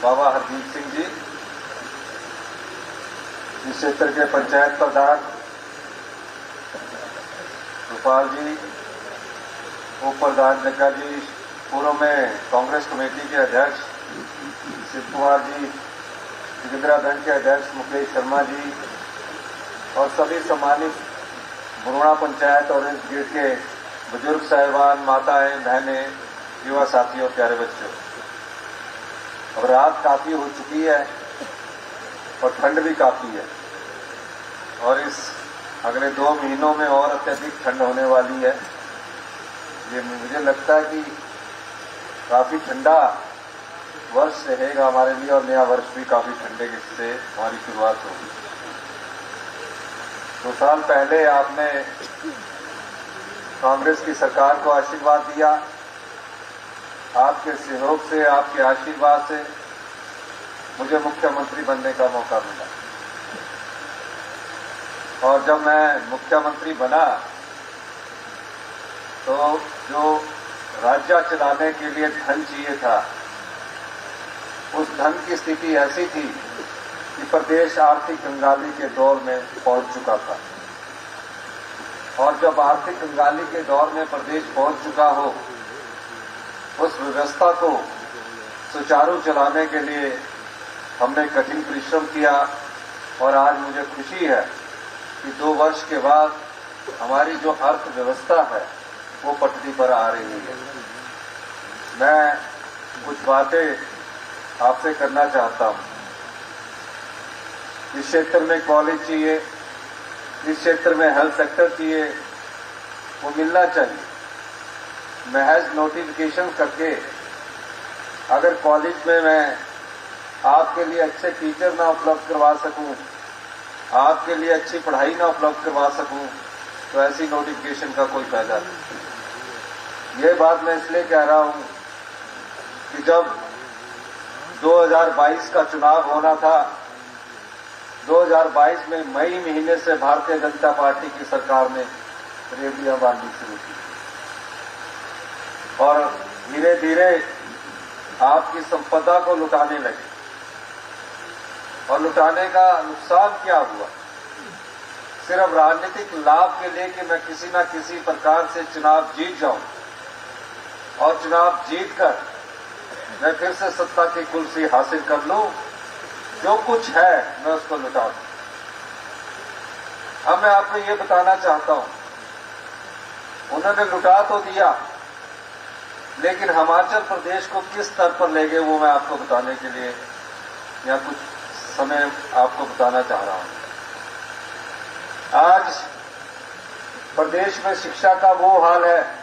बाबा हरदीप सिंह जी, इस क्षेत्र के पंचायत प्रधान गोपाल जी, उप प्रधान जग्गा जी, पूर्व में कांग्रेस कमेटी के अध्यक्ष शिव कुमार जी, जोगिंद्रा दल के अध्यक्ष मुकेश शर्मा जी और सभी सम्मानित बुरुणा पंचायत और इस गेट के बुजुर्ग साहिबान, माताएं, बहनें, युवा साथियों, प्यारे बच्चों। अब रात काफी हो चुकी है और ठंड भी काफी है और इस अगले 2 महीनों में और अत्यधिक ठंड होने वाली है। ये मुझे लगता है कि काफी ठंडा वर्ष रहेगा हमारे लिए और नया वर्ष भी काफी ठंडे से हमारी शुरुआत होगी। 2 साल पहले आपने कांग्रेस की सरकार को आशीर्वाद दिया। आपके सहयोग से, आपके आशीर्वाद से मुझे मुख्यमंत्री बनने का मौका मिला और जब मैं मुख्यमंत्री बना तो जो राज्य चलाने के लिए धन चाहिए था, उस धन की स्थिति ऐसी थी कि प्रदेश आर्थिक कंगाली के दौर में पहुंच चुका था और जब आर्थिक कंगाली के दौर में प्रदेश पहुंच चुका हो, उस व्यवस्था को सुचारू चलाने के लिए हमने कठिन परिश्रम किया और आज मुझे खुशी है कि 2 वर्ष के बाद हमारी जो अर्थव्यवस्था है वो पटरी पर आ रही है। मैं कुछ बातें आपसे करना चाहता हूं। इस क्षेत्र में कॉलेज चाहिए, इस क्षेत्र में हेल्थ सेक्टर चाहिए, वो मिलना चाहिए। महज नोटिफिकेशन करके अगर कॉलेज में मैं आपके लिए अच्छे टीचर ना उपलब्ध करवा सकूं, आपके लिए अच्छी पढ़ाई ना उपलब्ध करवा सकूं, तो ऐसी नोटिफिकेशन का कोई फायदा नहीं। ये बात मैं इसलिए कह रहा हूं कि जब 2022 का चुनाव होना था, 2022 में मई महीने से भारतीय जनता पार्टी की सरकार ने रेवड़ियां बांधनी शुरू की और धीरे धीरे आपकी संपदा को लुटाने लगे। और लुटाने का नुकसान क्या हुआ? सिर्फ राजनीतिक लाभ के लिए कि मैं किसी न किसी प्रकार से चुनाव जीत जाऊं और चुनाव जीतकर मैं फिर से सत्ता की कुर्सी हासिल कर लूं, जो कुछ है मैं उसको लुटा दूं। अब मैं आपको ये बताना चाहता हूं, उन्होंने लुटा तो दिया, लेकिन हिमाचल प्रदेश को किस स्तर पर ले गए वो मैं आपको बताने के लिए या कुछ समय आपको बताना चाह रहा हूं। आज प्रदेश में शिक्षा का वो हाल है,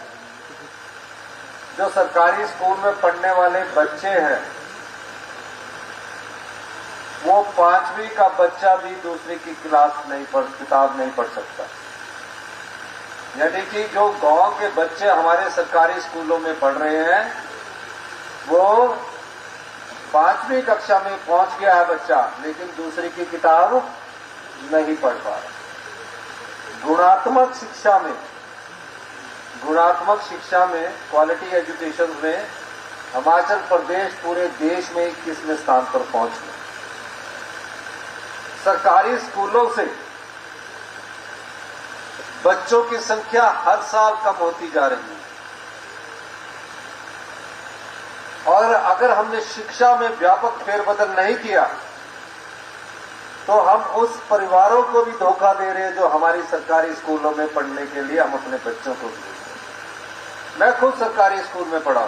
जो सरकारी स्कूल में पढ़ने वाले बच्चे हैं, वो 5वीं का बच्चा भी दूसरी की किताब नहीं पढ़ सकता। यानी कि जो गांव के बच्चे हमारे सरकारी स्कूलों में पढ़ रहे हैं, वो 5वीं कक्षा में पहुंच गया है बच्चा, लेकिन दूसरी की किताब नहीं पढ़ पा रहा। गुणात्मक शिक्षा में क्वालिटी एजुकेशन में हिमाचल प्रदेश पूरे देश में 21वें स्थान पर पहुंच गया। सरकारी स्कूलों से बच्चों की संख्या हर साल कम होती जा रही है और अगर हमने शिक्षा में व्यापक फेरबदल नहीं किया तो हम उस परिवारों को भी धोखा दे रहे हैं जो हमारी सरकारी स्कूलों में पढ़ने के लिए हम अपने बच्चों को भेज रहे हैं। मैं खुद सरकारी स्कूल में पढ़ा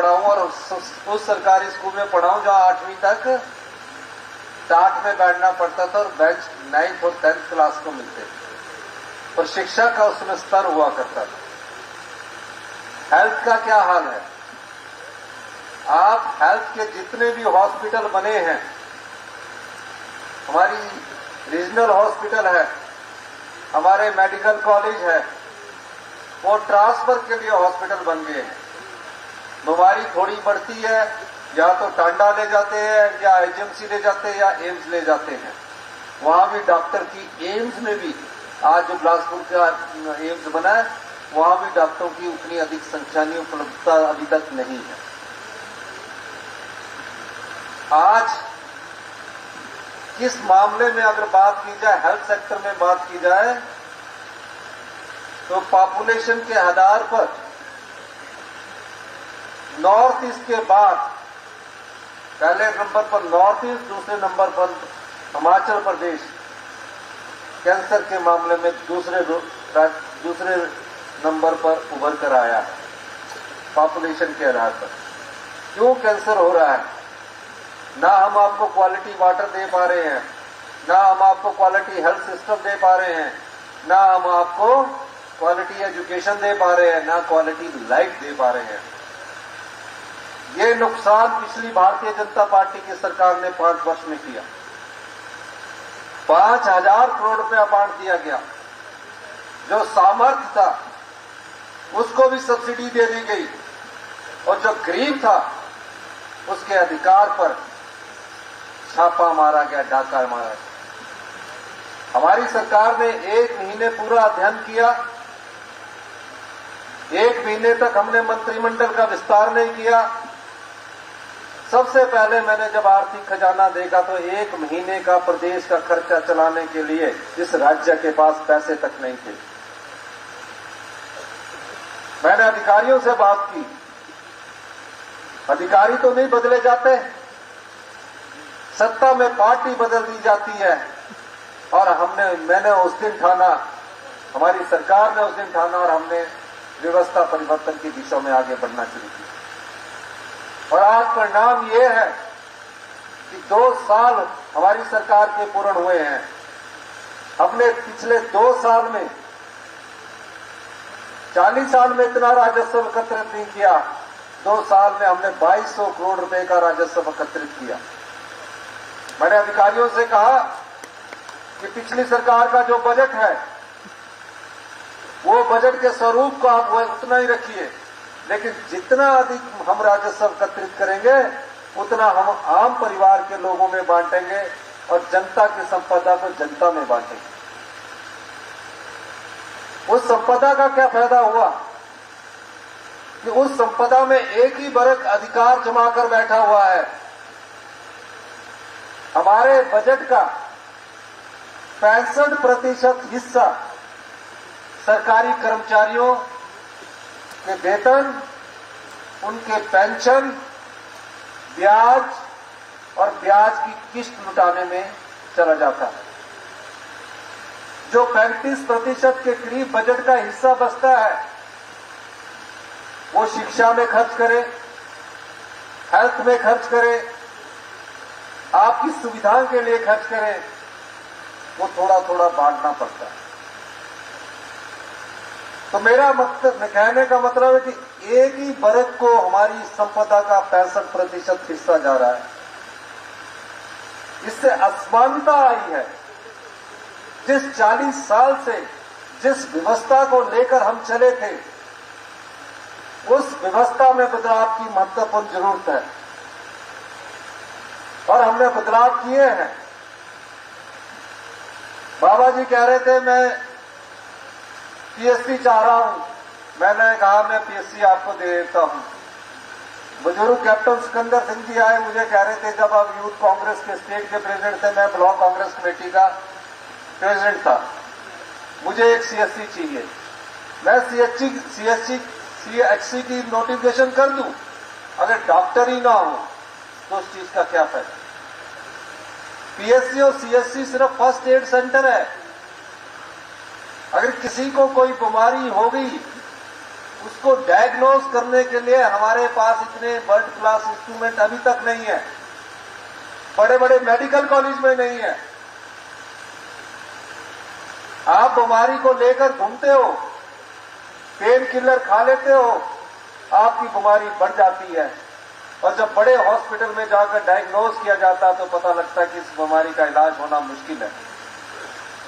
हूं, और उस सरकारी स्कूल में पढ़ा हूं जहां 8वीं तक टाट में बैठना पड़ता था और बेंच 9th और 10th क्लास को मिलते थे, पर शिक्षा का उसमें स्तर हुआ करता था। हेल्थ का क्या हाल है? आप हेल्थ के जितने भी हॉस्पिटल बने हैं, हमारी रीजनल हॉस्पिटल है, हमारे मेडिकल कॉलेज है, वो ट्रांसफर के लिए हॉस्पिटल बन गए हैं। बीमारी थोड़ी बढ़ती है, या तो टांडा ले जाते हैं या एजेंसी ले जाते हैं या एम्स ले जाते हैं। वहां भी डॉक्टर की एम्स में भी आज जो बिलासपुर का एम्स बना है, वहां भी डॉक्टरों की उतनी अधिक संख्या नहीं, उपलब्धता अभी तक नहीं है। आज किस मामले में अगर बात की जाए, हेल्थ सेक्टर में बात की जाए, तो पॉपुलेशन के आधार पर नॉर्थ ईस्ट के बाद पहले नंबर पर नॉर्थ ईस्ट, दूसरे नंबर पर हिमाचल प्रदेश कैंसर के मामले में दूसरे नंबर पर उभर कर आया है पॉपुलेशन के आधार पर। क्यों कैंसर हो रहा है? ना हम आपको क्वालिटी वाटर दे पा रहे हैं, ना हम आपको क्वालिटी हेल्थ सिस्टम दे पा रहे हैं, ना हम आपको क्वालिटी एजुकेशन दे पा रहे हैं, ना क्वालिटी लाइफ दे पा रहे हैं। ये नुकसान पिछली भारतीय जनता पार्टी की सरकार ने 5 वर्ष में किया। 5,000 करोड़ रुपया बांट दिया गया। जो सामर्थ्य था उसको भी सब्सिडी दे दी गई, और जो गरीब था उसके अधिकार पर छापा मारा गया, डाका मारा गया। हमारी सरकार ने 1 महीने पूरा अध्ययन किया। 1 महीने तक हमने मंत्रिमंडल का विस्तार नहीं किया। सबसे पहले मैंने जब आर्थिक खजाना देखा तो 1 महीने का प्रदेश का खर्चा चलाने के लिए इस राज्य के पास पैसे तक नहीं थे। मैंने अधिकारियों से बात की। अधिकारी तो नहीं बदले जाते, सत्ता में पार्टी बदल दी जाती है। और मैंने उस दिन ठाना, हमारी सरकार ने उस दिन ठाना, और हमने व्यवस्था परिवर्तन की दिशा में आगे बढ़ना शुरू किया। और आज परिणाम ये है कि 2 साल हमारी सरकार के पूर्ण हुए हैं। हमने पिछले 2 साल में 40 साल में इतना राजस्व एकत्रित नहीं किया। 2 साल में हमने 2200 करोड़ रुपए का राजस्व एकत्रित किया। मैंने अधिकारियों से कहा कि पिछली सरकार का जो बजट है वो बजट के स्वरूप को आप उतना ही रखिए, लेकिन जितना अधिक हम राजस्व एकत्रित करेंगे उतना हम आम परिवार के लोगों में बांटेंगे और जनता की संपदा को जनता में बांटेंगे। उस संपदा का क्या फायदा हुआ कि उस संपदा में एक ही वर्ग अधिकार जमा कर बैठा हुआ है। हमारे बजट का 65% हिस्सा सरकारी कर्मचारियों के वेतन, उनके पेंशन, ब्याज और ब्याज की किस्त लुटाने में चला जाता है। जो 35% के करीब बजट का हिस्सा बचता है वो शिक्षा में खर्च करे, हेल्थ में खर्च करे, आपकी सुविधा के लिए खर्च करे, वो थोड़ा थोड़ा बांटना पड़ता है। तो मेरा कहने का मतलब है कि एक ही वर्ग को हमारी संपदा का 65% हिस्सा जा रहा है। इससे असमानता आई है। जिस 40 साल से जिस व्यवस्था को लेकर हम चले थे, उस व्यवस्था में बदलाव की महत्वपूर्ण जरूरत है और हमने बदलाव किए हैं। बाबा जी कह रहे थे मैं पीएससी चाह रहा हूं। मैंने कहा मैं पीएससी आपको दे देता हूं। बुजुर्ग कैप्टन सिकंदर सिंह जी आए, मुझे कह रहे थे जब आप यूथ कांग्रेस के स्टेट के प्रेसिडेंट थे, मैं ब्लॉक कांग्रेस कमेटी का प्रेसिडेंट था, मुझे एक सीएससी चाहिए। मैं सीएचसी की नोटिफिकेशन कर दूं, अगर डॉक्टर ही ना हो तो उस चीज का क्या फायदा। पीएससी और सीएचसी सिर्फ फर्स्ट एड सेंटर है। अगर किसी को कोई बीमारी हो गई, उसको डायग्नोज करने के लिए हमारे पास इतने वर्ल्ड क्लास इंस्ट्रूमेंट अभी तक नहीं है, बड़े बड़े मेडिकल कॉलेज में नहीं है। आप बीमारी को लेकर घूमते हो, पेन किलर खा लेते हो, आपकी बीमारी बढ़ जाती है और जब बड़े हॉस्पिटल में जाकर डायग्नोज किया जाता है तो पता लगता है कि इस बीमारी का इलाज होना मुश्किल है।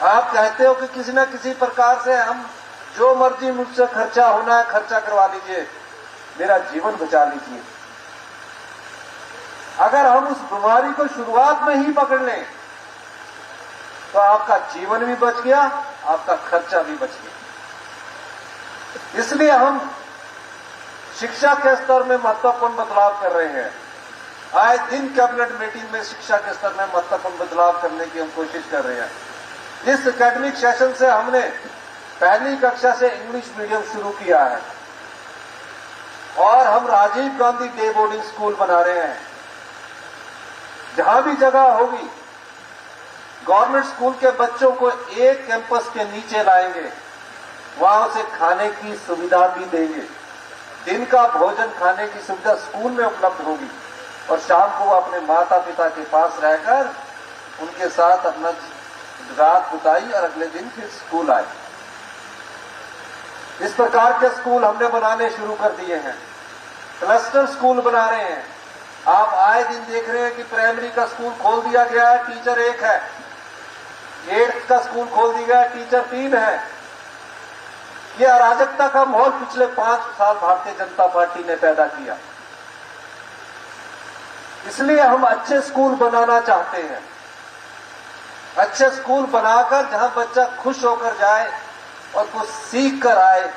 आप कहते हो कि किसी न किसी प्रकार से हम जो मर्जी मुझसे खर्चा होना है खर्चा करवा लीजिए, मेरा जीवन बचा लीजिए। अगर हम उस बीमारी को शुरुआत में ही पकड़ लें तो आपका जीवन भी बच गया, आपका खर्चा भी बच गया। इसलिए हम शिक्षा के स्तर में महत्वपूर्ण बदलाव कर रहे हैं। आए दिन कैबिनेट मीटिंग में शिक्षा के स्तर में महत्वपूर्ण बदलाव करने की हम कोशिश कर रहे हैं। इस एकेडमिक सेशन से हमने पहली कक्षा से इंग्लिश मीडियम शुरू किया है और हम Rajiv Gandhi day boarding school बना रहे हैं। जहां भी जगह होगी गवर्नमेंट स्कूल के बच्चों को एक कैंपस के नीचे लाएंगे, वहां उसे खाने की सुविधा भी देंगे। दिन का भोजन खाने की सुविधा स्कूल में उपलब्ध होगी और शाम को वो अपने माता पिता के पास रहकर उनके साथ अपना रात बिताई और अगले दिन फिर स्कूल आए। इस प्रकार के स्कूल हमने बनाने शुरू कर दिए हैं। क्लस्टर स्कूल बना रहे हैं। आप आए दिन देख रहे हैं कि प्राइमरी का स्कूल खोल दिया गया है, टीचर 1 है। 8th का स्कूल खोल दिया गया है, टीचर 3 है। यह अराजकता का माहौल पिछले 5 साल भारतीय जनता पार्टी ने पैदा किया। इसलिए हम अच्छे स्कूल बनाना चाहते हैं। अच्छे स्कूल बनाकर जहां बच्चा खुश होकर जाए और कुछ सीख कर आए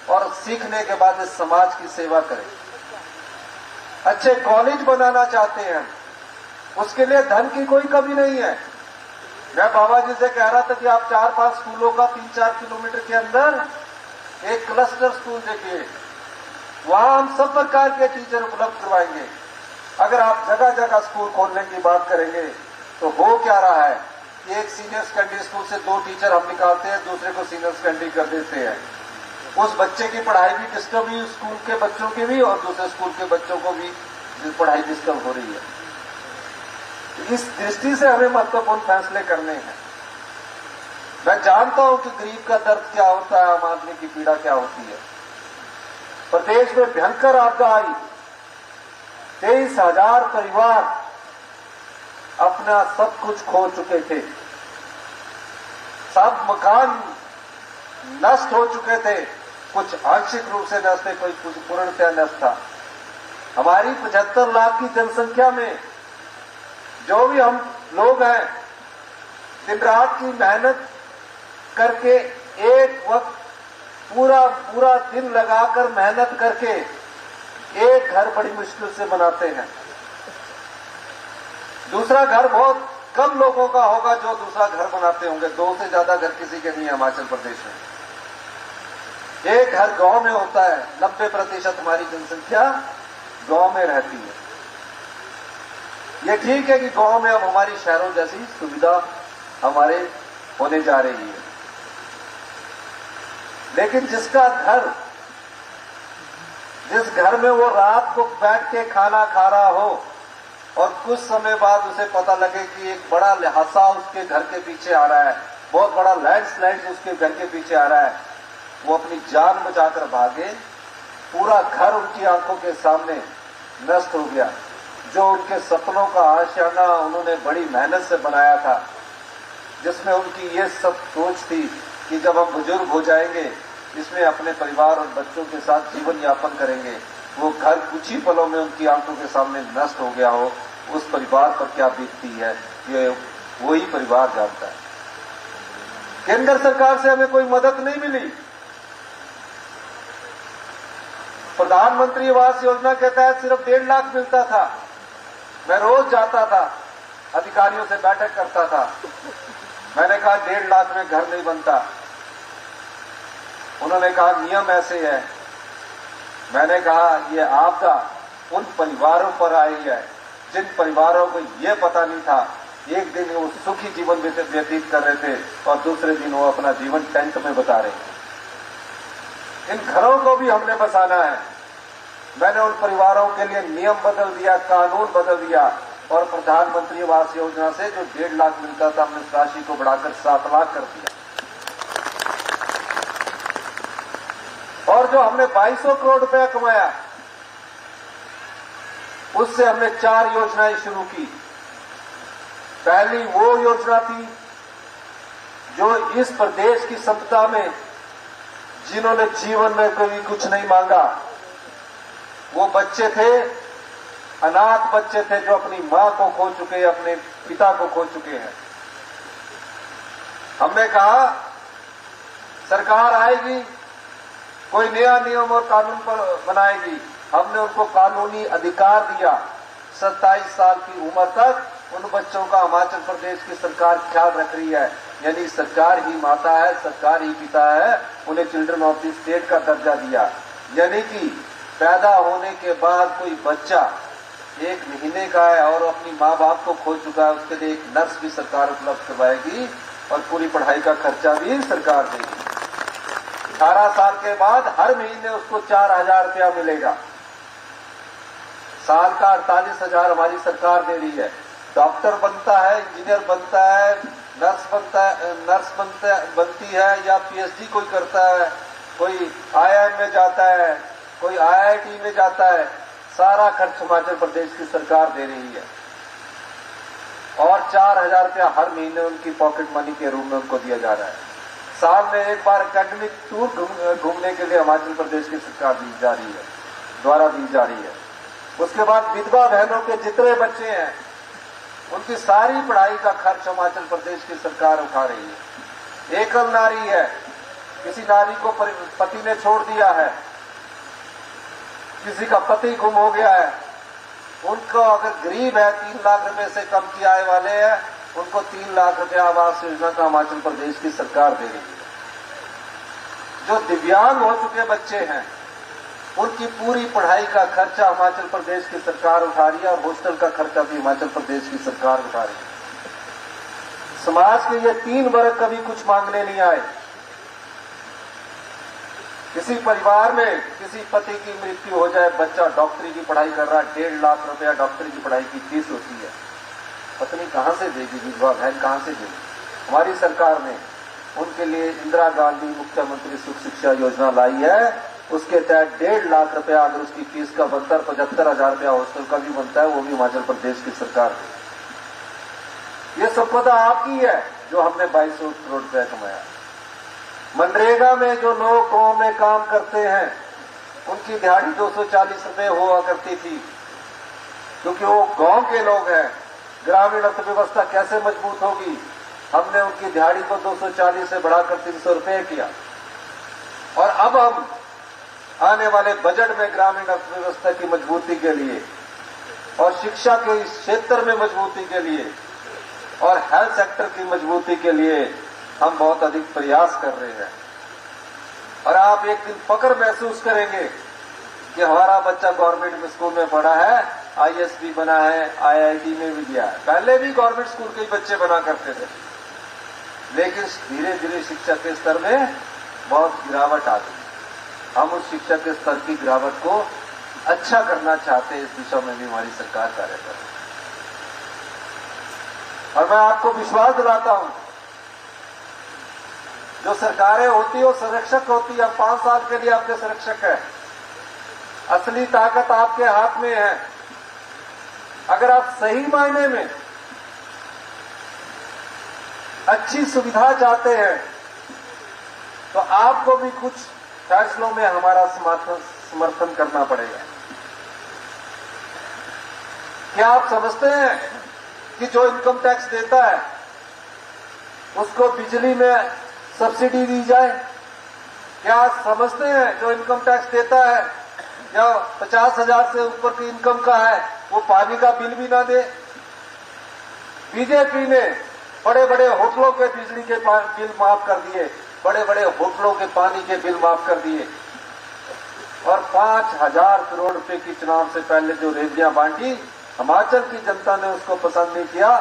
और सीखने के बाद इस समाज की सेवा करे। अच्छे कॉलेज बनाना चाहते हैं। उसके लिए धन की कोई कमी नहीं है। मैं बाबा जी से कह रहा था कि आप 4-5 स्कूलों का 3-4 किलोमीटर के अंदर एक क्लस्टर स्कूल देखिए, वहां हम सब प्रकार के टीचर उपलब्ध करवाएंगे। अगर आप जगह जगह स्कूल खोलने की बात करेंगे तो हो क्या रहा है कि एक सीनियर सेकेंडरी स्कूल से 2 टीचर हम निकालते हैं, दूसरे को सीनियर सेकेंडरी कर देते हैं। उस बच्चे की पढ़ाई भी डिस्टर्ब हुई, स्कूल के बच्चों की भी, और दूसरे स्कूल के बच्चों को भी पढ़ाई डिस्टर्ब हो रही है। इस दृष्टि से हमें महत्वपूर्ण फैसले करने हैं। मैं जानता हूं कि गरीब का दर्द क्या होता है, आम आदमी की पीड़ा क्या होती है। प्रदेश में भयंकर आपदा आई, 23,000 परिवार अपना सब कुछ खो चुके थे। सब मकान नष्ट हो चुके थे, कुछ आंशिक रूप से नष्ट थे, कुछ पूर्णतः नष्ट था। हमारी 75 लाख की जनसंख्या में जो भी हम लोग हैं, दिन रात की मेहनत करके एक वक्त पूरा दिन लगाकर मेहनत करके एक घर बड़ी मुश्किल से बनाते हैं। दूसरा घर बहुत कम लोगों का होगा जो दूसरा घर बनाते होंगे। 2 से ज्यादा घर किसी के नहीं है हिमाचल प्रदेश में। एक घर गांव में होता है। 90% हमारी जनसंख्या गांव में रहती है। यह ठीक है कि गांव में अब हमारी शहरों जैसी सुविधा हमारे होने जा रही है, लेकिन जिस घर में वो रात को बैठ के खाना खा रहा हो और कुछ समय बाद उसे पता लगे कि एक बड़ा हादसा उसके घर के पीछे आ रहा है, बहुत बड़ा लैंडस्लाइड उसके घर के पीछे आ रहा है, वो अपनी जान बचाकर भागे। पूरा घर उनकी आंखों के सामने नष्ट हो गया। जो उनके सपनों का आशियाना उन्होंने बड़ी मेहनत से बनाया था, जिसमें उनकी ये सब सोच थी कि जब हम बुजुर्ग हो जाएंगे इसमें अपने परिवार और बच्चों के साथ जीवन यापन करेंगे, वो घर कुछ ही पलों में उनकी आंखों के सामने नष्ट हो गया हो, उस परिवार पर क्या बीतती है ये वही परिवार जानता है। केंद्र सरकार से हमें कोई मदद नहीं मिली। प्रधानमंत्री आवास योजना के तहत सिर्फ 1.5 लाख मिलता था। मैं रोज जाता था, अधिकारियों से बैठक करता था। मैंने कहा 1.5 लाख में घर नहीं बनता। उन्होंने कहा नियम ऐसे है। मैंने कहा ये आपदा उन परिवारों पर आई है जिन परिवारों को ये पता नहीं था। एक दिन वो सुखी जीवन व्यतीत कर रहे थे और दूसरे दिन वो अपना जीवन टेंट में बिता रहे थे। इन घरों को भी हमने बसाना है। मैंने उन परिवारों के लिए नियम बदल दिया, कानून बदल दिया और प्रधानमंत्री आवास योजना से जो 1.5 लाख मिलता था हमने उस राशि को बढ़ाकर 7 लाख कर दिया। और जो हमने 2200 करोड़ रुपया कमाया उससे हमने 4 योजनाएं शुरू की। पहली वो योजना थी जो इस प्रदेश की संपदा में जिन्होंने जीवन में कभी कुछ नहीं मांगा, वो बच्चे थे, अनाथ बच्चे थे जो अपनी मां को खो चुके, अपने पिता को खो चुके हैं। हमने कहा सरकार आएगी कोई नया नियम और कानून पर बनाएगी। हमने उनको कानूनी अधिकार दिया। 27 साल की उम्र तक उन बच्चों का हिमाचल प्रदेश की सरकार ख्याल रख रही है, यानी सरकार ही माता है, सरकार ही पिता है। उन्हें चिल्ड्रन ऑफ द स्टेट का दर्जा दिया, यानी कि पैदा होने के बाद कोई बच्चा 1 महीने का है और अपनी माँ बाप को खो चुका है, उसके लिए एक नर्स भी सरकार उपलब्ध करवाएगी और पूरी पढ़ाई का खर्चा भी सरकार देगी। 18 साल के बाद हर महीने उसको 4000 रुपया मिलेगा। साल का 48,000 हमारी सरकार दे रही है। डॉक्टर बनता है, इंजीनियर बनता है, नर्स बनती है या पीएचडी कोई करता है, कोई आईआईएम में जाता है, कोई आईआईटी में जाता है, सारा खर्च हिमाचल प्रदेश की सरकार दे रही है और 4000 रुपया हर महीने उनकी पॉकेट मनी के रूप में उनको दिया जा रहा है। साल में एक बार एकेडमिक टूर घूमने के लिए हिमाचल प्रदेश की सरकार द्वारा दी जा रही है। उसके बाद विधवा बहनों के जितने बच्चे हैं उनकी सारी पढ़ाई का खर्च हिमाचल प्रदेश की सरकार उठा रही है। एकल नारी है, किसी नारी को पति ने छोड़ दिया है, किसी का पति गुम हो गया है, उनको अगर गरीब है, 3 लाख रुपए से कम की आय वाले हैं, उनको 3 लाख रुपए आवास योजना का हिमाचल प्रदेश की सरकार दे रही है। जो दिव्यांग हो चुके बच्चे हैं उनकी पूरी पढ़ाई का खर्चा हिमाचल प्रदेश की सरकार उठा रही है और हॉस्टल का खर्चा भी हिमाचल प्रदेश की सरकार उठा रही है। समाज के ये 3 वर्ग कभी कुछ मांगने नहीं आए। किसी परिवार में किसी पति की मृत्यु हो जाए, बच्चा डॉक्टरी की पढ़ाई कर रहा है, 1.5 लाख रुपया डॉक्टरी की पढ़ाई की फीस होती है, पत्नी कहां से देगी, विधवा बहन कहां से देगी। हमारी सरकार ने उनके लिए इंदिरा गांधी मुख्यमंत्री सुख शिक्षा योजना लाई है। उसके तहत 1.5 लाख रुपया अगर उसकी फीस का बनता है, 75,000 रुपया हॉस्टल का भी बनता है, वो भी हिमाचल प्रदेश की सरकार की। ये संपदा आपकी है जो हमने 2200 करोड़ रुपया कमाया। मनरेगा में जो लोग गांव में काम करते हैं उनकी दिहाड़ी 240 रुपये हुआ करती थी, क्योंकि वो गांव के लोग हैं। ग्रामीण अर्थव्यवस्था कैसे मजबूत होगी, हमने उनकी दिहाड़ी को 240 से बढ़ाकर 300 रुपये किया। और अब हम आने वाले बजट में ग्रामीण अर्थव्यवस्था की मजबूती के लिए और शिक्षा के इस क्षेत्र में मजबूती के लिए और हेल्थ सेक्टर की मजबूती के लिए हम बहुत अधिक प्रयास कर रहे हैं। और आप एक दिन फक्र महसूस करेंगे कि हमारा बच्चा गवर्नमेंट स्कूल में पढ़ा है, आईएएस भी बना है, आईआईटी में भी गया है। पहले भी गवर्नमेंट स्कूल के बच्चे बना करते थे, लेकिन धीरे धीरे शिक्षा के स्तर में बहुत गिरावट आ गई। हम उस शिक्षा के स्तर की गिरावट को अच्छा करना चाहते हैं, इस दिशा में भी हमारी सरकार कार्य कर रही है। और मैं आपको विश्वास दिलाता हूं, जो सरकारें होती है वो संरक्षक होती है। 5 साल के लिए आपके संरक्षक है, असली ताकत आपके हाथ में है। अगर आप सही मायने में अच्छी सुविधा चाहते हैं तो आपको भी कुछ फैसलों में हमारा समर्थन करना पड़ेगा। क्या आप समझते हैं कि जो इनकम टैक्स देता है उसको बिजली में सब्सिडी दी जाए? क्या आप समझते हैं जो इनकम टैक्स देता है या 50,000 से ऊपर की इनकम का है वो पानी का बिल भी ना दे? बीजेपी ने बड़े बड़े होटलों के बिजली के बिल माफ कर दिए, बड़े बड़े होटलों के पानी के बिल माफ कर दिए और 5,000 करोड़ रुपए की चुनाव से पहले जो रेवड़ियां बांटी, हिमाचल की जनता ने उसको पसंद नहीं किया।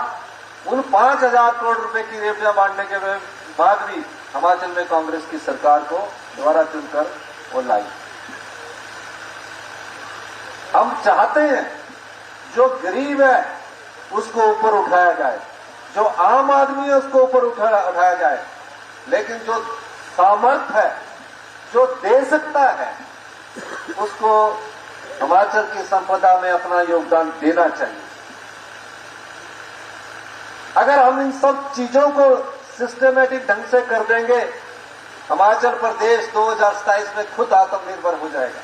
उन 5,000 करोड़ रुपए की रेवड़ियां बांटने के बाद भी हिमाचल में कांग्रेस की सरकार को दोबारा चुनकर वो लाई। हम चाहते हैं जो गरीब है उसको ऊपर उठाया जाए, जो आम आदमी है उसको ऊपर उठाया जाए, लेकिन जो सामर्थ्य है, जो दे सकता है, उसको हिमाचल की संपदा में अपना योगदान देना चाहिए। अगर हम इन सब चीजों को सिस्टमेटिक ढंग से कर देंगे, हिमाचल प्रदेश 2027 में खुद आत्मनिर्भर हो जाएगा।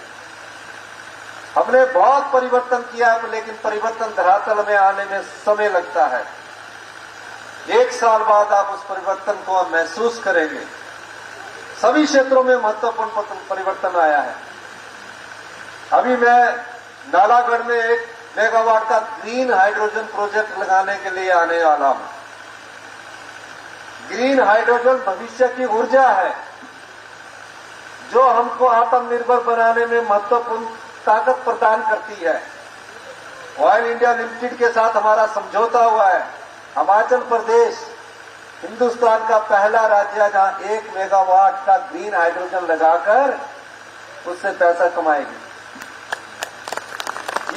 हमने बहुत परिवर्तन किया है, लेकिन परिवर्तन धरातल में आने में समय लगता है। 1 साल बाद आप उस परिवर्तन को महसूस करेंगे। सभी क्षेत्रों में महत्वपूर्ण परिवर्तन आया है। अभी मैं नालागढ़ में 1 मेगावाट का ग्रीन हाइड्रोजन प्रोजेक्ट लगाने के लिए आने वाला हूं। ग्रीन हाइड्रोजन भविष्य की ऊर्जा है जो हमको आत्मनिर्भर बनाने में महत्वपूर्ण ताकत प्रदान करती है। ऑयल इंडिया लिमिटेड के साथ हमारा समझौता हुआ है। हिमाचल प्रदेश हिंदुस्तान का पहला राज्य है जहां 1 मेगावाट का ग्रीन हाइड्रोजन लगाकर उससे पैसा कमाएगी।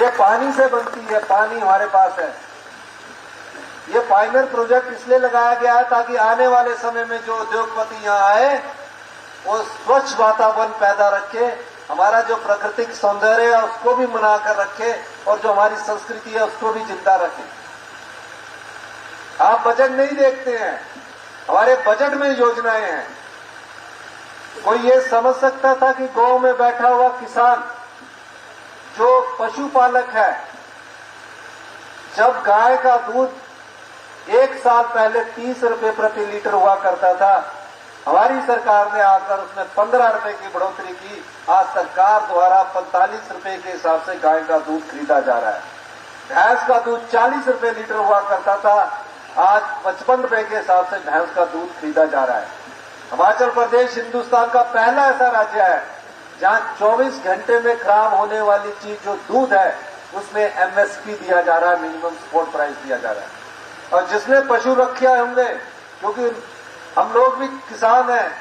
ये पानी से बनती है, पानी हमारे पास है। ये पायनियर प्रोजेक्ट इसलिए लगाया गया है ताकि आने वाले समय में जो उद्योगपति यहां आए वो स्वच्छ वातावरण पैदा रखे, हमारा जो प्राकृतिक सौंदर्य है उसको भी बनाकर रखे और जो हमारी संस्कृति है उसको भी जिंदा रखे। आप बजट नहीं देखते हैं, हमारे बजट में योजनाएं हैं। कोई ये समझ सकता था कि गांव में बैठा हुआ किसान जो पशुपालक है, जब गाय का दूध 1 साल पहले 30 रुपए प्रति लीटर हुआ करता था, हमारी सरकार ने आकर उसमें 15 रुपए की बढ़ोतरी की। आज सरकार द्वारा 45 रुपए के हिसाब से गाय का दूध खरीदा जा रहा है। भैंस का दूध 40 रुपए लीटर हुआ करता था, आज 55 रुपए के हिसाब से भैंस का दूध खरीदा जा रहा है। हिमाचल प्रदेश हिंदुस्तान का पहला ऐसा राज्य है जहां 24 घंटे में खराब होने वाली चीज जो दूध है उसमें एमएसपी दिया जा रहा है, मिनिमम सपोर्ट प्राइस दिया जा रहा है। और जिसने पशु रखे होंगे, क्योंकि हम लोग भी किसान हैं,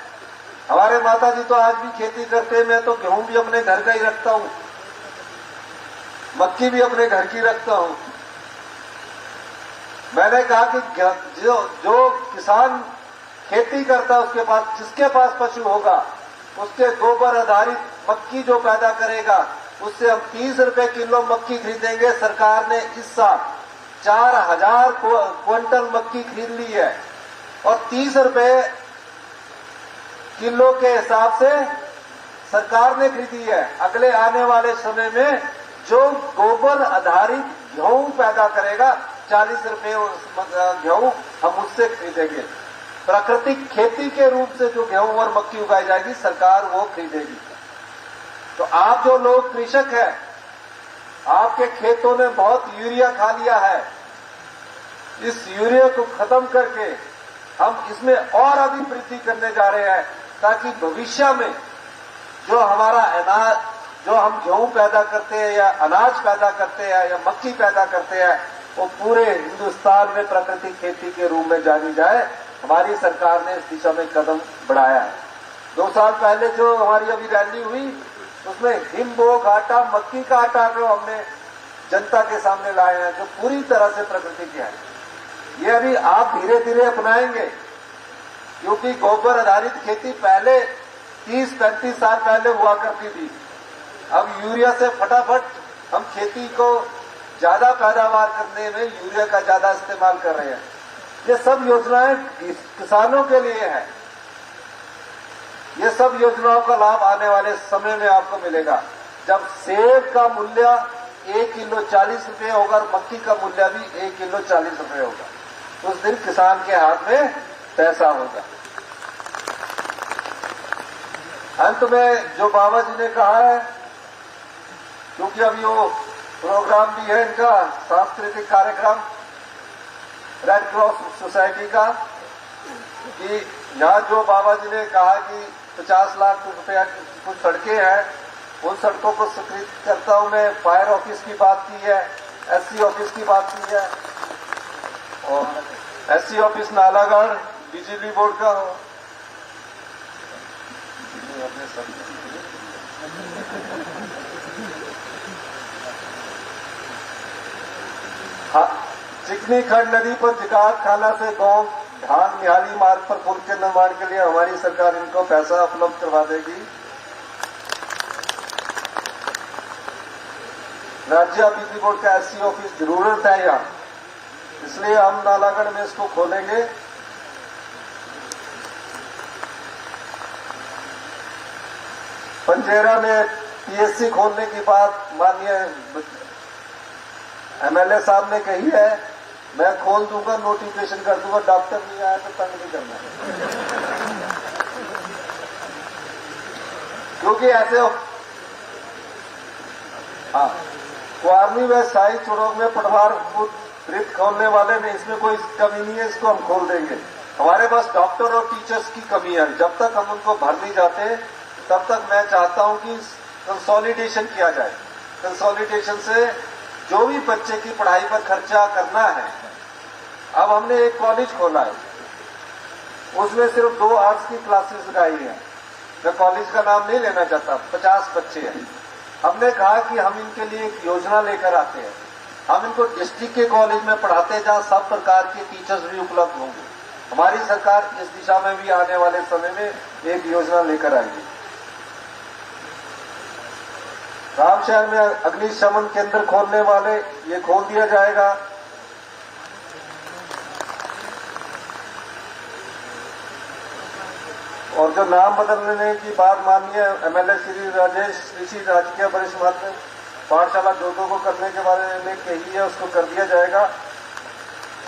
हमारे माता जी तो आज भी खेती करते हैं। मैं तो गेहूं भी अपने घर का ही रखता हूं, मक्की भी अपने घर की रखता हूं। मैंने कहा कि जो किसान खेती करता है उसके पास, जिसके पास पशु होगा, उसके गोबर आधारित मक्की जो पैदा करेगा उससे हम 30 रुपए किलो मक्की खरीदेंगे। सरकार ने इस साल 4000 क्विंटल मक्की खरीद ली है और 30 रुपए किलो के हिसाब से सरकार ने खरीदी है। अगले आने वाले समय में जो गोबर आधारित गेहूं पैदा करेगा 40 रुपए गेहूं हम उससे खरीदेंगे। प्राकृतिक खेती के रूप से जो गेहूं और मक्की उगाई जाएगी सरकार वो खरीदेगी। तो आप जो लोग कृषक हैं, आपके खेतों ने बहुत यूरिया खा लिया है। इस यूरिया को खत्म करके हम इसमें और अधिक वृद्धि करने जा रहे हैं ताकि भविष्य में जो हमारा अनाज, जो हम गेहूं पैदा करते हैं या अनाज पैदा करते हैं या मक्की पैदा करते हैं, वो पूरे हिंदुस्तान में प्राकृतिक खेती के रूप में जानी जाए। हमारी सरकार ने इस दिशा में कदम बढ़ाया है। 2 साल पहले जो हमारी अभी रैली हुई उसमें हिमबोग आटा, मक्की का आटा जो हमने जनता के सामने लाए हैं जो पूरी तरह से प्रकृति के हैं। ये अभी आप धीरे धीरे अपनाएंगे, क्योंकि गोबर आधारित खेती पहले 30-35 साल पहले हुआ करती थी। अब यूरिया से फटाफट हम खेती को ज्यादा पैदावार करने में यूरिया का ज्यादा इस्तेमाल कर रहे हैं। ये सब योजनाएं किसानों के लिए है। ये सब योजनाओं का लाभ आने वाले समय में आपको मिलेगा। जब सेब का मूल्य 1 किलो 40 रुपये होगा और मक्की का मूल्य भी 1 किलो 40 रुपये होगा, उस दिन किसान के हाथ में पैसा होगा। अंत में जो बाबा जी ने कहा है, क्योंकि अभी वो प्रोग्राम भी है इनका सांस्कृतिक कार्यक्रम रेड क्रॉस सोसाइटी का, कि यहाँ जो बाबा जी ने कहा कि 50 लाख रुपया की कुछ सड़कें हैं, उन सड़कों को स्वीकृत करता हूं मैं। फायर ऑफिस की बात की है, एससी ऑफिस की बात की है, और एससी ऑफिस नालागढ़ बिजली बोर्ड का हो। हाँ, चिकनी खंड नदी पर जिगात खाना से गांव ढांग निहाली मार्ग पर पुल के निर्माण के लिए हमारी सरकार इनको पैसा उपलब्ध करवा देगी। राज्य बिजली बोर्ड का एससी ऑफिस जरूरत है यहाँ, इसलिए हम नालागढ़ में इसको खोलेंगे। पंजेरा में पीएससी खोलने की बात माननीय एमएलए साहब ने कही है, मैं खोल दूंगा, नोटिफिकेशन कर दूंगा। डॉक्टर नहीं आया तो तंग नहीं करना। क्योंकि ऐसे हाँ, कुआरनी व शाही चुरोग में पटवार वृत्त खोलने वाले ने, इसमें कोई कमी नहीं है, इसको हम खोल देंगे। हमारे पास डॉक्टर और टीचर्स की कमी है, जब तक हम उनको भर नहीं जाते तब तक मैं चाहता हूं कि कंसोलिडेशन किया जाए। कंसोलिडेशन से जो भी बच्चे की पढ़ाई पर खर्चा करना है, अब हमने एक कॉलेज खोला है, उसमें सिर्फ 2 आर्ट्स की क्लासेस लगाई हैं। मैं कॉलेज का नाम नहीं लेना चाहता, 50 बच्चे हैं। हमने कहा कि हम इनके लिए एक योजना लेकर आते हैं, हम इनको डिस्ट्रिक्ट के कॉलेज में पढ़ाते हैं जहां सब प्रकार के टीचर्स भी उपलब्ध होंगे। हमारी सरकार इस दिशा में भी आने वाले समय में एक योजना लेकर आएगी। रामशहर में अग्निशमन केंद्र खोलने वाले, ये खोल दिया जाएगा। और जो नाम बदलने की बात माननीय एमएलए श्री राजेश ऋषि राजकीय वरिष्ठ माध्यमिक पाठशाला जोधपुर को करने के बारे में कही है, उसको कर दिया जाएगा।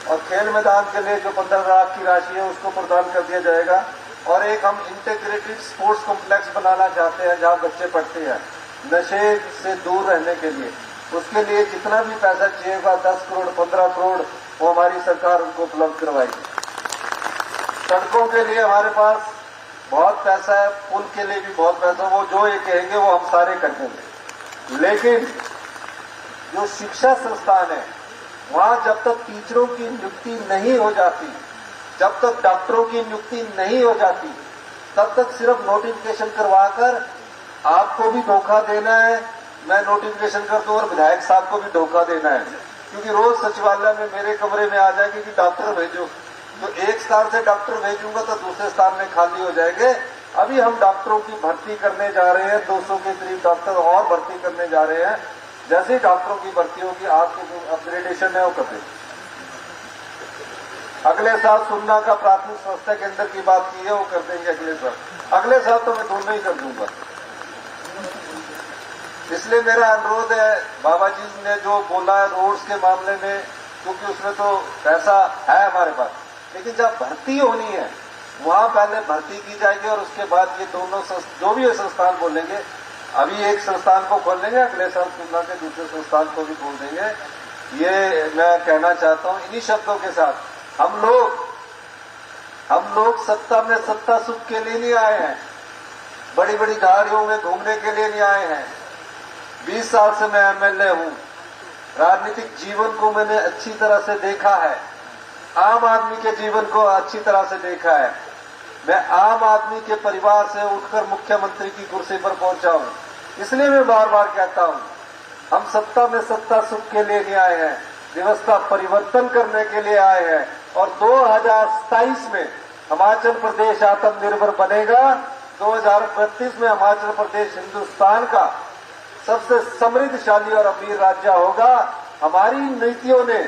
और खेल मैदान के लिए जो 15 लाख की राशि है उसको प्रदान कर दिया जाएगा। और एक हम इंटीग्रेटेड स्पोर्ट्स कॉम्प्लेक्स बनाना चाहते हैं जहां बच्चे पढ़ते हैं नशे से दूर रहने के लिए। उसके लिए जितना भी पैसा चाहिएगा, 10 करोड़ 15 करोड़, वो हमारी सरकार उनको उपलब्ध करवाएगी। सड़कों के लिए हमारे पास बहुत पैसा है, पुल के लिए भी बहुत पैसा, वो जो ये कहेंगे वो हम सारे कर देंगे। लेकिन जो शिक्षा संस्थान है वहां जब तक टीचरों की नियुक्ति नहीं हो जाती, जब तक डॉक्टरों की नियुक्ति नहीं हो जाती, तब तक सिर्फ नोटिफिकेशन करवाकर आपको भी धोखा देना है, मैं नोटिफिकेशन कर दूं और विधायक साहब को भी धोखा देना है। क्योंकि रोज सचिवालय में मेरे कमरे में आ जाएगी कि डॉक्टर भेजो, तो एक स्थान से डॉक्टर भेजूंगा तो दूसरे स्थान में खाली हो जाएंगे। अभी हम डॉक्टरों की भर्ती करने जा रहे हैं, 200 के करीब डॉक्टर और भर्ती करने जा रहे हैं। जैसे ही डॉक्टरों की भर्ती होगी, आपकी जो अपग्रेडेशन है वो कर देंगे। अगले साल सुन्ना का प्राथमिक स्वास्थ्य केंद्र की बात की है, वो कर देंगे अगले साल तो मैं दोनों ही कर दूंगा। इसलिए मेरा अनुरोध है, बाबा जी ने जो बोला है रोड्स के मामले में, क्योंकि उसमें तो पैसा है हमारे पास, लेकिन जब भर्ती होनी है वहां पहले भर्ती की जाएगी और उसके बाद ये दोनों जो भी ये संस्थान बोलेंगे, अभी एक संस्थान को खोल देंगे, अगले साल सुनना के दूसरे संस्थान को भी खोल देंगे। ये मैं कहना चाहता हूं इन्हीं शब्दों के साथ। हम लोग सत्ता में सत्ता सुख के लिए नहीं आए हैं, बड़ी बड़ी गाड़ियों में घूमने के लिए नहीं आए हैं। 20 साल से मैं एमएलए हूं, राजनीतिक जीवन को मैंने अच्छी तरह से देखा है, आम आदमी के जीवन को अच्छी तरह से देखा है। मैं आम आदमी के परिवार से उठकर मुख्यमंत्री की कुर्सी पर पहुंचा हूं, इसलिए मैं बार बार कहता हूं, हम सत्ता में सत्ता सुख के लिए नहीं आए हैं, व्यवस्था परिवर्तन करने के लिए आए हैं। और 2027 में हिमाचल प्रदेश आत्मनिर्भर बनेगा। 2032 में हिमाचल प्रदेश हिंदुस्तान का सबसे समृद्धशाली और अमीर राज्य होगा। हमारी नीतियों ने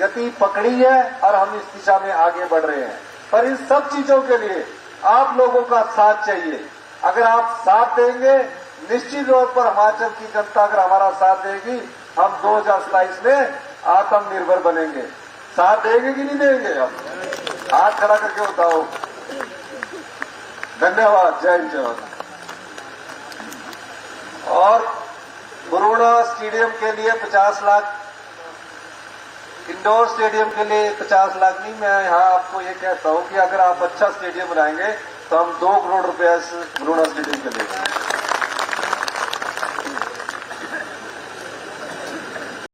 गति पकड़ी है और हम इस दिशा में आगे बढ़ रहे हैं। पर इन सब चीजों के लिए आप लोगों का साथ चाहिए। अगर आप साथ देंगे, निश्चित तौर पर हिमाचल की जनता अगर हमारा साथ देगी, हम 2027 में आत्मनिर्भर बनेंगे। साथ देंगे कि नहीं देंगे? आप हाथ खड़ा करके बताओ। धन्यवाद। जय हिंद, जय भारत। और बरूणा स्टेडियम के लिए 50 लाख, इंडोर स्टेडियम के लिए 50 लाख नहीं, मैं यहाँ आपको ये कहता हूँ कि अगर आप अच्छा स्टेडियम बनाएंगे तो हम 2 करोड़ रुपया बरूणा स्टेडियम के लिए